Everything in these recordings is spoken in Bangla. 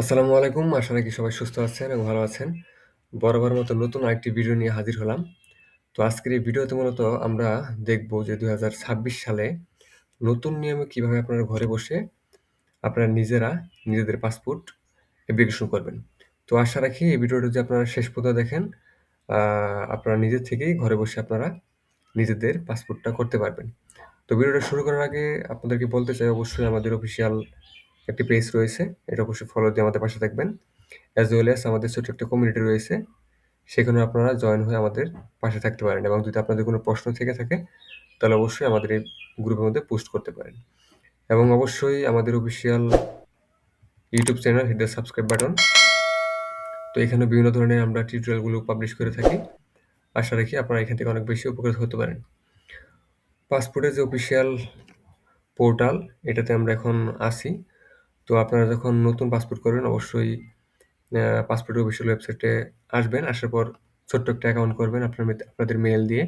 আসসালামু আলাইকুম। আশা রাখি সবাই সুস্থ আছেন এবং ভালো আছেন। বরাবরের মতো নতুন আরেকটি ভিডিও নিয়ে হাজির হলাম। তো আজকের এই ভিডিওতে মূলত আমরা দেখব যে ২০২৬ সালে নতুন নিয়মে কিভাবে আপনারা ঘরে বসে আপনারা নিজেরা নিজেদের পাসপোর্ট অ্যাপ্লিকেশন করবেন। তো আশা রাখি এই ভিডিওটা যদি আপনারা শেষ পর্যন্ত দেখেন, আ আপনারা নিজে থেকেই ঘরে বসে আপনারা নিজেদের পাসপোর্টটা করতে পারবেন। তো ভিডিওটা শুরু করার আগে আপনাদেরকে বলতে চাই অবশ্যই আমাদের অফিসিয়াল একটি পেজ রয়েছে। এটা অবশ্যই ফলো দিয়ে আমাদের পাশে থাকবেন। অ্যাজ ওয়েল অ্যাজ আমাদের ছোট্ট একটা কমিউনিটি রয়েছে। সেখানেও আপনারা জয়েন হয়ে আমাদের পাশে থাকতে পারেন এবং যদি আপনাদের কোনো প্রশ্ন থেকে থাকে তাহলে অবশ্যই আমাদের এই গ্রুপের মধ্যে পোস্ট করতে পারেন। এবং অবশ্যই আমাদের official YouTube channel hit the subscribe button. তো এখানে বিভিন্ন ধরনের আমরা টিউটোরিয়াল গুলো পাবলিশ করে থাকি। আশা রাখি আপনারা এখান থেকে অনেক বেশি উপকৃত হতে পারেন। পাসপোর্টের যে অফিসিয়াল পোর্টাল এটাতে আমরা এখন আছি। তো আপনারা যখন নতুন পাসপোর্ট করবেন অবশ্যই পাসপোর্টের অফিসিয়াল ওয়েবসাইটে আসবেন। আসার পর ছোট্ট একটা অ্যাকাউন্ট করবেন আপনাদের মেইল দিয়ে।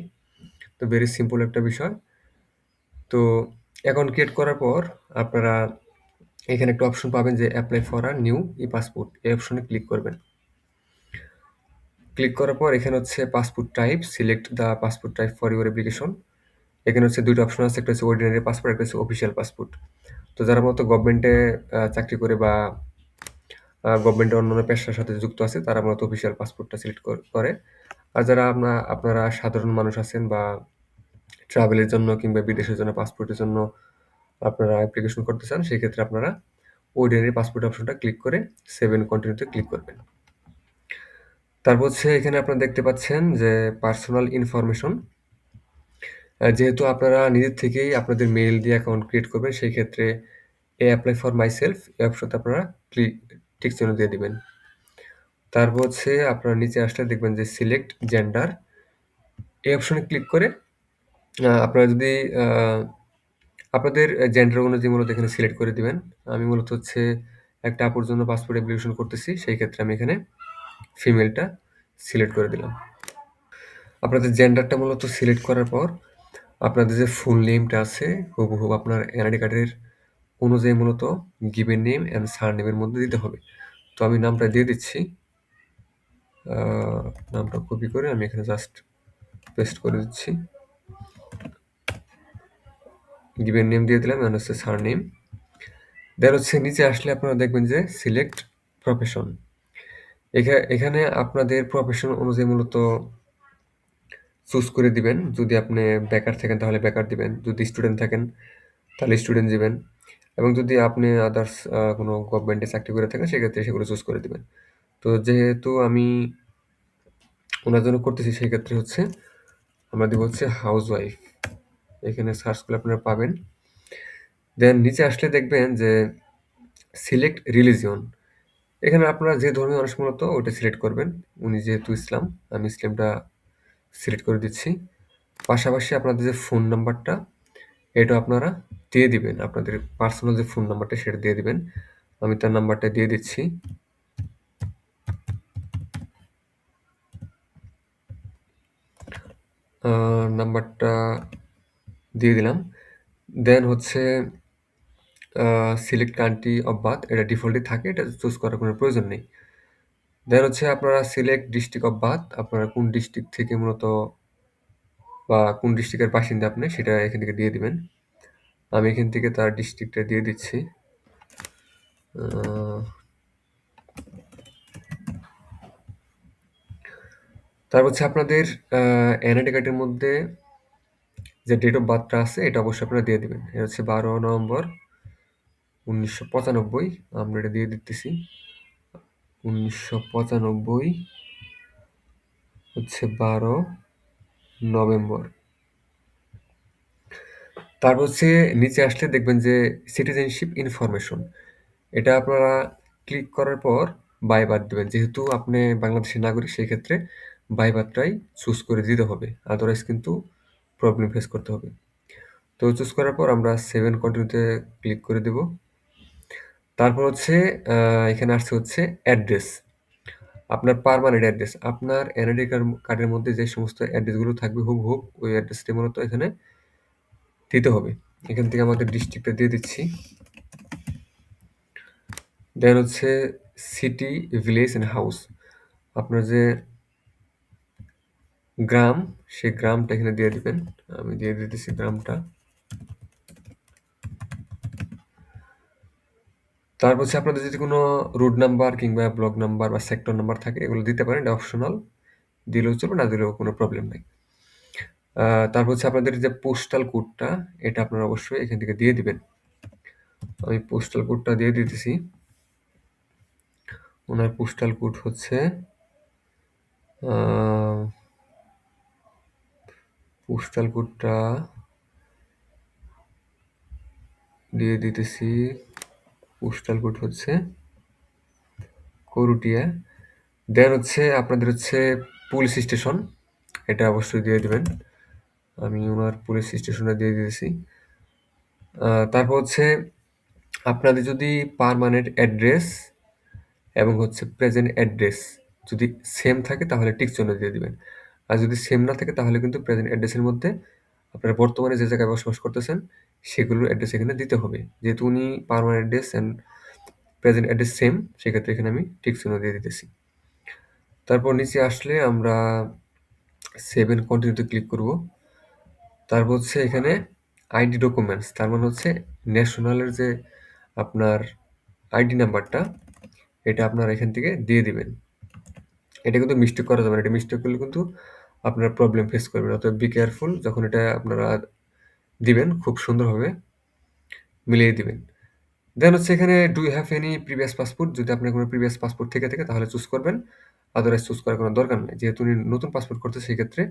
তো ভেরি সিম্পল একটা বিষয়। তো অ্যাকাউন্ট ক্রিয়েট করার পর আপনারা এখানে একটা অপশন পাবেন যে apply for a new e-passport. এই অপশনে ক্লিক করবেন। ক্লিক করার পর এখানে হচ্ছে passport type, select the passport type for your application. এখানে হচ্ছে ২ টা অপশন আছে। একটা হচ্ছে অর্ডিনারি পাসপোর্ট, একটা হচ্ছে অফিসিয়াল পাসপোর্ট। তো যারা মূলত গভর্নমেন্টে চাকরি করে বা গভর্নমেন্টের অন্যান্য পেশার সাথে যুক্ত আছে তারা মূলত অফিসিয়াল পাসপোর্টটা সিলেক্ট করে। আর যারা আপনারা সাধারণ মানুষ আছেন বা ট্রাভেলের জন্য কিংবা বিদেশের জন্য পাসপোর্টের জন্য আপনারা অ্যাপ্লিকেশন করতে চান, সেক্ষেত্রে আপনারা অর্ডিনারি পাসপোর্ট অপশনটা ক্লিক করে সেভ এন্ড কন্টিনিউতে ক্লিক করবেন। তারপর হচ্ছে এখানে আপনারা দেখতে পাচ্ছেন যে পার্সোনাল ইনফরমেশন। যেহেতু আপনারা নিজের থেকেই আপনাদের মেইল দিয়ে অ্যাকাউন্ট ক্রিয়েট করবেন, সেই ক্ষেত্রে অ্যাপ্লাই ফর মাইসেলফ এই অপশনটা আপনারা টিক চিহ্ন দিয়ে দিবেন। তারপর হচ্ছে আপনারা নিচে আসলে দেখবেন যে সিলেক্ট জেন্ডার। এই অপশনে ক্লিক করে আপনারা যদি আ আপনাদের জেন্ডার অনুযায়ী মূলত এখানে সিলেক্ট করে দিবেন। আমি মূলত হচ্ছে একটা আপুর জন্য পাসপোর্ট অ্যাপ্লিকেশন করতেছি। সেই ক্ষেত্রে আমি এখানে ফিমেলটা সিলেক্ট করে দিলাম। আপনাদের জেন্ডারটা মূলত সিলেক্ট করার পর আপনাদের যে ফুল নেমটা আছে হুবহু আপনার এনআইডি কার্ডের অনুযায়ী মূলত গিভেন নেম অ্যান্ড সারনেমের মধ্যে দিতে হবে। তো আমি নামটা দিয়ে দিচ্ছি। আ নামটা কপি করে আমি এখানে জাস্ট পেস্ট করে দিচ্ছি। গিভেন নেম দিয়ে দিলাম এন্ড হচ্ছে সারনেম। দেন হচ্ছে নিচে আসলে আপনারা দেখবেন যে সিলেক্ট প্রফেশন। এখানে আপনাদের প্রফেশন অনুযায়ী মূলত চুজ করে দিবেন। যদি আপনি বেকার থাকেন তাহলে বেকার দিবেন। যদি স্টুডেন্ট থাকেন তাহলে স্টুডেন্ট দিবেন। এবং যদি আপনি আদার্স কোনো গভর্নমেন্টে চাকরি করে থাকেন সেক্ষেত্রে সেগুলো চুজ করে দিবেন। তো যেহেতু আমি ওনার জন্য করতেছি সেক্ষেত্রে হচ্ছে আমরা দিব হচ্ছে হাউসওয়াইফ। এখানে সার্চ করলে আপনারা পাবেন। দেন নিচে আসলে দেখবেন যে সিলেক্ট রিলিজিয়ন। এখানে আপনারা যে ধর্মীয় মানুষ মূলত ওটা সিলেক্ট করবেন। উনি যেহেতু ইসলাম, আমি ইসলামটা সিলেক্ট করে দিচ্ছি। পাশাপাশি আপনাদের যে ফোন নাম্বারটা এটা আপনারা দিয়ে দিবেন। আপনাদের পার্সোনাল যে ফোন নাম্বারটা সেটা দিয়ে দিবেন। আমি তার নাম্বারটা দিয়ে দিচ্ছি। নাম্বারটা দিয়ে দিলাম। দেন হচ্ছে সিলেক্ট কান্ট্রি অফ বার্থ এটা ডিফল্টই থাকে। এটা চুজ করার কোনো প্রয়োজন নেই। দেন হচ্ছে আপনারা সিলেক্ট ডিস্ট্রিক্ট অফ বার্থ। আপনারা কোন ডিস্ট্রিক্ট থেকে মূলত বা কোন ডিস্ট্রিক্টের বাসিন্দা আপনি সেটা এখান থেকে দিয়ে দিবেন। আমি এখান থেকে তার ডিস্ট্রিক্টটা দিয়ে দিচ্ছি। তারপর হচ্ছে আপনাদের এনআইডি কার্ডের মধ্যে যে ডেট অফ বার্থটা আছে এটা অবশ্যই আপনারা দিয়ে দিবেন। এটা হচ্ছে ১২ নভেম্বর ১৯৯৫। আমরা এটা দিয়ে দিতেছি। ১৯৯৫ হচ্ছে ১২ নভেম্বর। তারপর হচ্ছে নিচে আসলে দেখবেন যে সিটিজেনশিপ ইনফরমেশন। এটা আপনারা ক্লিক করার পর বাই বার্থ দিবেন। যেহেতু আপনি বাংলাদেশের নাগরিক সেই ক্ষেত্রে বাই বার্থটাই চুজ করে দিতে হবে। আদারওয়াইজ কিন্তু প্রবলেম ফেস করতে হবে। তো চুজ করার পর আমরা সেভ এন্ড কন্টিনিউতে ক্লিক করে দেব। তারপর হচ্ছে এখানে আসছে হচ্ছে অ্যাড্রেস। আপনার পার্মানেন্ট অ্যাড্রেস। আপনার এনআইডি কার্ডের মধ্যে যে সমস্ত অ্যাড্রেসগুলো থাকবে হুবহু ওই অ্যাড্রেসটি মূলত এখানে দিতে হবে। এখান থেকে আমাদের ডিস্ট্রিক্টটা দিয়ে দিচ্ছি। দেন হচ্ছে সিটি, ভিলেজ এন্ড হাউস। আপনার যে গ্রাম, সেই গ্রামটা এখানে দিয়ে দিবেন। আমি দিয়ে দিতেছি গ্রামটা। তারপর হচ্ছে আপনাদের যদি কোনো রোড নাম্বার কিংবা ব্লক নাম্বার বা সেক্টর নাম্বার থাকে এগুলো দিতে পারেন, এটা অপশনাল। দিলেও চলবে, না দিলেও কোনো প্রবলেম নাই। তারপর হচ্ছে আপনাদের যে পোস্টাল কোডটা, এটা আপনারা অবশ্যই এখান থেকে দিয়ে দিবেন। আমি পোস্টাল কোডটা দিয়ে দিতেছি। ওনার পোস্টাল কোড হচ্ছে পোস্টাল কোডটা দিয়ে দিতেছি। পোস্টাল কোড হচ্ছে করুটিয়া। দেন হচ্ছে আপনাদের হচ্ছে পুলিশ স্টেশন, এটা অবশ্যই দিয়ে দিবেন। আমি ওনার পুলিশ স্টেশনটা দিয়ে দিতেছি। তারপর হচ্ছে আপনাদের যদি পার্মানেন্ট অ্যাড্রেস এবং হচ্ছে প্রেজেন্ট অ্যাড্রেস যদি সেম থাকে তাহলে টিক চিহ্ন দিয়ে দিবেন। আর যদি সেম না থাকে তাহলে কিন্তু প্রেজেন্ট অ্যাড্রেসের মধ্যে আপনারা বর্তমানে যে জায়গায় বসবাস করতেছেন সেগুলোর অ্যাড্রেস এখানে দিতে হবে। যেহেতু উনি permanent address and present address same, সেক্ষেত্রে এখানে আমি টিক চিহ্ন দিয়ে দিতেছি। তারপর নিচে আসলে আমরা সেভ এন্ড কন্টিনিউতে ক্লিক করব। তারপর হচ্ছে এখানে আইডি ডকুমেন্টস, তার মানে হচ্ছে ন্যাশনালের যে আপনার আইডি নাম্বারটা, এটা আপনারা এখান থেকে দিয়ে দিবেন। এটা কিন্তু মিস্টেক করা যাবে না। এটা মিস্টেক করলে কিন্তু আপনারা প্রবলেম ফেস করবেন। অতএব বি কেয়ারফুল, যখন এটা আপনারা দিবেন খুব সুন্দরভাবে মিলিয়ে দিবেন। দেন হচ্ছে এখানে do you have any previous passport, যদি আপনার কোনো প্রিভিয়াস পাসপোর্ট থেকে থাকে তাহলে চুজ করবেন, আদারওয়াইজ চুজ করার কোনো দরকার নেই। যেহেতু উনি নতুন পাসপোর্ট করতে, সেই ক্ষেত্রে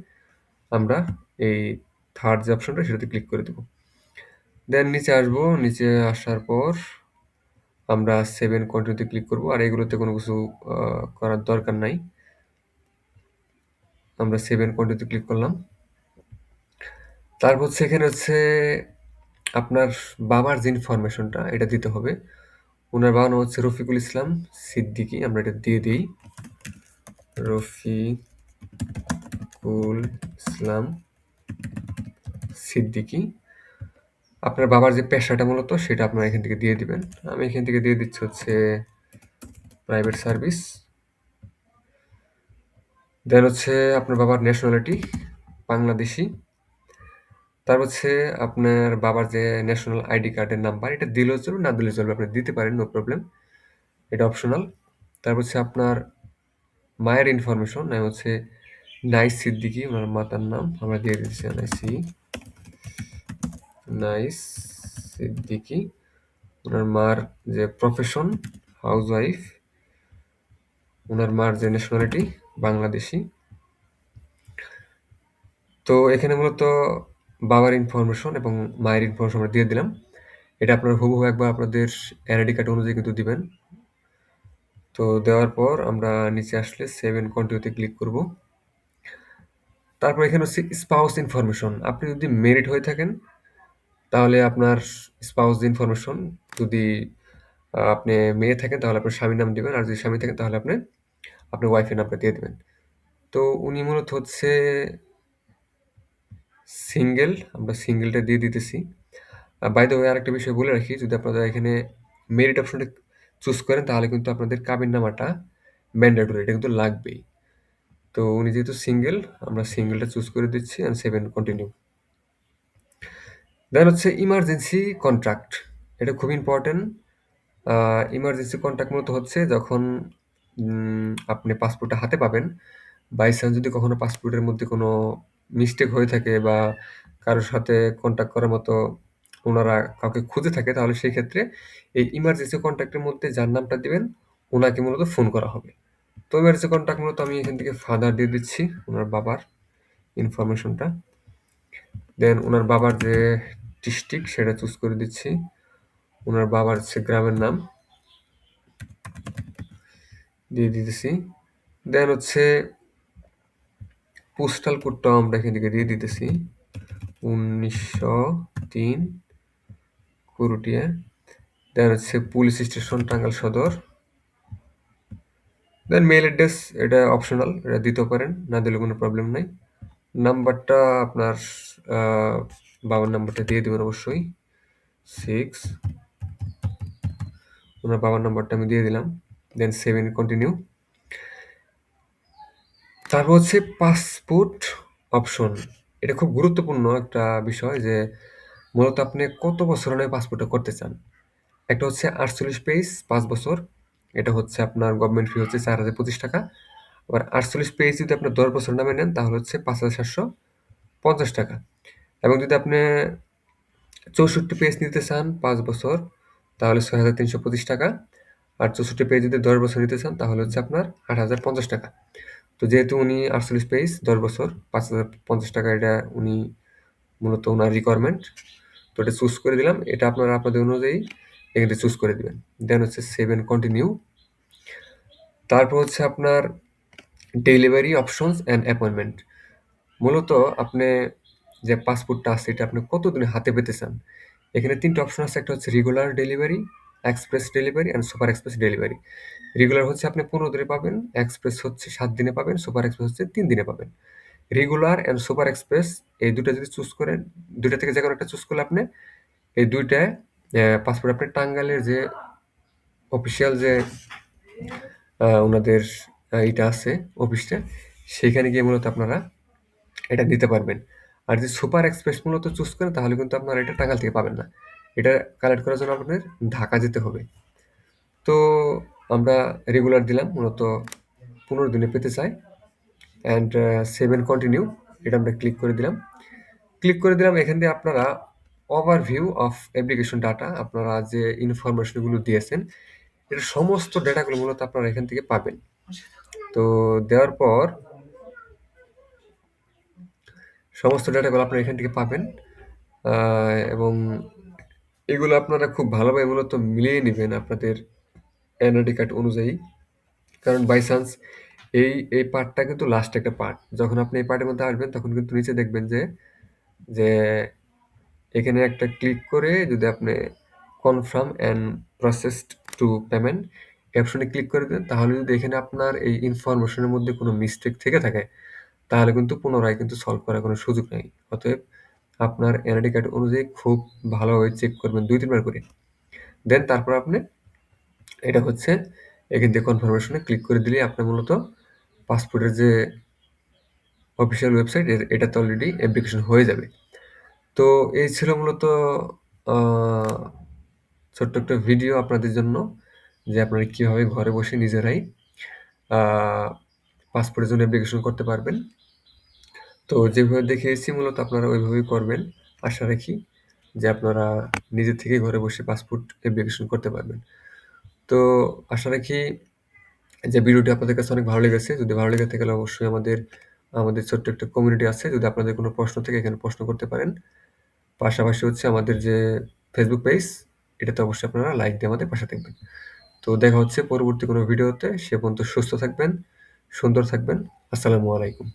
আমরা এই থার্ড যে অপশনটা সেটাতে ক্লিক করে দেব। দেন নিচে আসবো, নিচে আসার পর আমরা সেভ এন্ড কন্টিনিউতে ক্লিক করব। আর এগুলোতে কোনো কিছু করার দরকার নাই। আমরা সেভ এন্ড কন্টিনিউতে ক্লিক করলাম। তারপর হচ্ছে এখানে হচ্ছে আপনার বাবার যে ইনফরমেশনটা এটা দিতে হবে। ওনার বাবার নাম হচ্ছে রফিকুল ইসলাম সিদ্দিকী, আমরা এটা দিয়ে দিই। রফিকুল ইসলাম সিদ্দিকী। আপনার বাবার যে পেশাটা মূলত সেটা আপনারা এখান থেকে দিয়ে দিবেন। আমি এখান থেকে দিয়ে দিচ্ছি হচ্ছে প্রাইভেট সার্ভিস। দেন হচ্ছে আপনার বাবার ন্যাশনালিটি বাংলাদেশী। তারপর হচ্ছে আপনার বাবার যে ন্যাশনাল আইডি কার্ডের নাম্বার, এটা দিলেও চলবে, না দিলেও চলবে, আপনি দিতে পারেন, নো প্রবলেম, এটা অপশনাল। তারপর হচ্ছে আপনার মায়ের ইনফরমেশন, নাম হচ্ছে নাইস সিদ্দিকী, ওনার মাতার নাম আমরা দিয়ে দিচ্ছি নাইস সিদ্দিকী। ওনার মার যে প্রফেশন হাউস ওয়াইফ, ওনার মার যে ন্যাশনালিটি বাংলাদেশী। তো এখানে মূলত বাবার ইনফরমেশন এবং মায়ের ইনফরমেশন আমরা দিয়ে দিলাম। এটা আপনারা হুবহু একবার আপনাদের এনআইডি কার্ড অনুযায়ী কিন্তু দিবেন। তো দেওয়ার পর আমরা নিচে আসলে সেভ এন্ড কন্টিনিউতে ক্লিক করব। তারপর এখানে হচ্ছে স্পাউস ইনফরমেশন। আপনি যদি মেরিড হয়ে থাকেন তাহলে আপনার স্পাউস ইনফরমেশন, যদি আপনি মেয়ে থাকেন তাহলে আপনার স্বামীর নাম দিবেন, আর যদি স্বামী থাকেন তাহলে আপনি আপনার ওয়াইফের নামটা দিয়ে দিবেন। তো উনি মূলত হচ্ছে সিঙ্গেল, আমরা সিঙ্গেলটা দিয়ে দিতেছি। বাই দ্য ওয়ে আরেকটা বিষয় বলে রাখি, যদি আপনারা এখানে মেরিট অপশনটা চুজ করেন তাহলে কিন্তু আপনাদের কাবিননামাটা ম্যান্ডেটরি, এটা কিন্তু লাগবেই। তো উনি যেহেতু সিঙ্গেল, আমরা সিঙ্গেলটা চুজ করে দিচ্ছি অ্যান্ড সেভ এন্ড কন্টিনিউ। দেন হচ্ছে ইমার্জেন্সি কন্ট্রাক্ট, এটা খুব ইম্পর্টেন্ট। ইমার্জেন্সি কন্ট্রাক্ট মূলত হচ্ছে যখন আপনি পাসপোর্টটা হাতে পাবেন, বাই চান্স যদি কখনো পাসপোর্টের মধ্যে কোনো মিস্টেক হয়ে থাকে বা কারোর সাথে কন্ট্যাক্ট করার মতো ওনারা কাউকে খুঁজে থাকে, তাহলে সেই ক্ষেত্রে এই ইমার্জেন্সি কন্ট্যাক্টের মধ্যে যার নামটা দিবেন ওনাকে মূলত ফোন করা হবে। তো ইমার্জেন্সি কন্ট্যাক্ট মূলত আমি এখান থেকে ফাদার দিয়ে দিচ্ছি, ওনার বাবার ইনফরমেশনটা। দেন ওনার বাবার যে ডিস্ট্রিক্ট সেটা চুজ করে দিচ্ছি। ওনার বাবার হচ্ছে গ্রামের নাম দিয়ে দিতেছি। দেন হচ্ছে পোস্টাল কোডটাও আমরা এখান থেকে দিয়ে দিতেছি 1903 কুরুটিয়া। দেন হচ্ছে পুলিশ স্টেশন টাঙ্গাইল সদর। দেন মেল অ্যাড্রেস, এটা অপশনাল, এটা দিতেও পারেন, না দিলে কোনো প্রবলেম নাই। নাম্বারটা আপনার বাবার নাম্বারটা দিয়ে দেবেন অবশ্যই 6, ওনার বাবার নাম্বারটা আমি দিয়ে দিলাম। দেন সেভ এন্ড কন্টিনিউ। তারপর হচ্ছে পাসপোর্ট অপশন। এটা খুব গুরুত্বপূর্ণ একটা বিষয় যে মূলত আপনি কত বছরের পাসপোর্টটা করতে চান। একটা হচ্ছে 48 পেজ 5 বছর। এটা হচ্ছে আপনার গভর্নমেন্ট ফি হচ্ছে ৪,০২৫ টাকা। আবার 48 পেজ যদি আপনি ১০ বছর নামে নেন তাহলে হচ্ছে ৫,৭৫০ টাকা। এবং যদি আপনি ৬৪ পেজ নিতে চান ৫ বছর তাহলে ৬,৩২৫ টাকা। আর ৬৪ পেজ যদি ১০ বছর নিতে চান তাহলে হচ্ছে আপনার ৮,০৫০ টাকা। তো যেহেতু উনি 48 পেজ ১০ বছর ৫,০৫০ টাকা, এটা উনি মূলত ওনার রিকোয়ারমেন্ট। তো এটা চুজ করে দিলাম। এটা আপনারা আপনাদের অনুযায়ী এখানে চুজ করে দিবেন। দেন হচ্ছে সেভ এন্ড কন্টিনিউ। তারপর হচ্ছে আপনার ডেলিভারি অপশনস অ্যান্ড অ্যাপয়েন্টমেন্ট। মূলত আপনি যে পাসপোর্টটা আছে এটা আপনি কতদিনে হাতে পেতে চান। এখানে ৩ টা অপশন আছে। একটা হচ্ছে regular delivery, express delivery and super express delivery. Regular হচ্ছে আপনি ১৫ দিনে পাবেন, এক্সপ্রেস হচ্ছে ৭ দিনে পাবেন, সুপার এক্সপ্রেস হচ্ছে ৩ দিনে পাবেন। রেগুলার অ্যান্ড সুপার এক্সপ্রেস এই ২ টা যদি চুজ করেন, ২ টা থেকে যেকোনো একটা চুজ করলে আপনি এই ২ টায় পাসপোর্ট আপনি টাঙ্গাইলের যে অফিসিয়াল যে উনাদের ইটা আছে অফিসটা, সেইখানে গিয়ে মূলত আপনারা এটা নিতে পারবেন। আর যদি সুপার এক্সপ্রেস মূলত চুজ করেন তাহলে কিন্তু আপনারা এটা টাঙ্গাইল থেকে পাবেন না। এটা কালেক্ট করার জন্য আপনাদের ঢাকা যেতে হবে। তো আমরা রেগুলার দিলাম, মূলত ১৫ দিনে পেতে চাই। অ্যান্ড সেভ এন্ড কন্টিনিউ এটা আমরা ক্লিক করে দিলাম। ক্লিক করে দিলাম। এখান দিয়ে আপনারা ওভারভিউ অফ অ্যাপ্লিকেশন ডাটা, আপনারা যে ইনফরমেশনগুলো দিয়েছেন এটার সমস্ত ডেটাগুলো মূলত আপনারা এখান থেকে পাবেন। তো দেওয়ার পর সমস্ত ডেটাগুলো আপনারা এখান থেকে পাবেন। এবং এগুলো আপনারা খুব ভালোভাবে মূলত মিলিয়ে নিবেন আপনাদের এনআইডি কার্ড অনুযায়ী। কারণ বাই চান্স এই পার্টটা কিন্তু লাস্ট একটা পার্ট। যখন আপনি এই পার্টের মধ্যে আসবেন তখন কিন্তু নিচে দেখবেন যে যে এখানে একটা ক্লিক করে যদি আপনি confirm and processed two payment এই অপশনে ক্লিক করে দেন, তাহলে যদি এখানে আপনার এই ইনফরমেশনের মধ্যে কোনো মিস্টেক থেকে থাকে তাহলে কিন্তু পুনরায় কিন্তু সলভ করার কোনো সুযোগ নেই। অতএব আপনার এনআইডি কার্ড অনুযায়ী খুব ভালোভাবে চেক করবেন ২-৩ বার করে। দেন তারপর আপনি এটা হচ্ছে এখান থেকে কনফার্মেশনে ক্লিক করে দিলেই আপনার মূলত পাসপোর্টের যে অফিসিয়াল ওয়েবসাইট এটাতে অলরেডি অ্যাপ্লিকেশন হয়ে যাবে। তো এই ছিল মূলত আ ছোট্ট একটা ভিডিও আপনাদের জন্য যে আপনারা কিভাবে ঘরে বসে নিজেরাই আ পাসপোর্টের জন্য অ্যাপ্লিকেশন করতে পারবেন। তো যেভাবে দেখিয়েছি মূলত আপনারা ওইভাবেই করবেন। আশা রাখি যে আপনারা নিজে থেকেই ঘরে বসে পাসপোর্ট অ্যাপ্লিকেশন করতে পারবেন। তো আশা রাখি যে ভিডিওটি আপনাদের কাছে অনেক ভালো লেগেছে। যদি ভালো লেগে থাকে তাহলে অবশ্যই আমাদের ছোট্ট একটা কমিউনিটি আছে। যদি আপনাদের কোনো প্রশ্ন থাকে এখানে প্রশ্ন করতে পারেন। পাশাপাশি হচ্ছে আমাদের যে ফেসবুক পেজ এটাতে অবশ্যই আপনারা লাইক দিয়ে আমাদের পাশে থাকবেন। তো দেখা হচ্ছে পরবর্তী কোনো ভিডিওতে। সে পর্যন্ত সুস্থ থাকবেন, সুন্দর থাকবেন। আসসালামু আলাইকুম।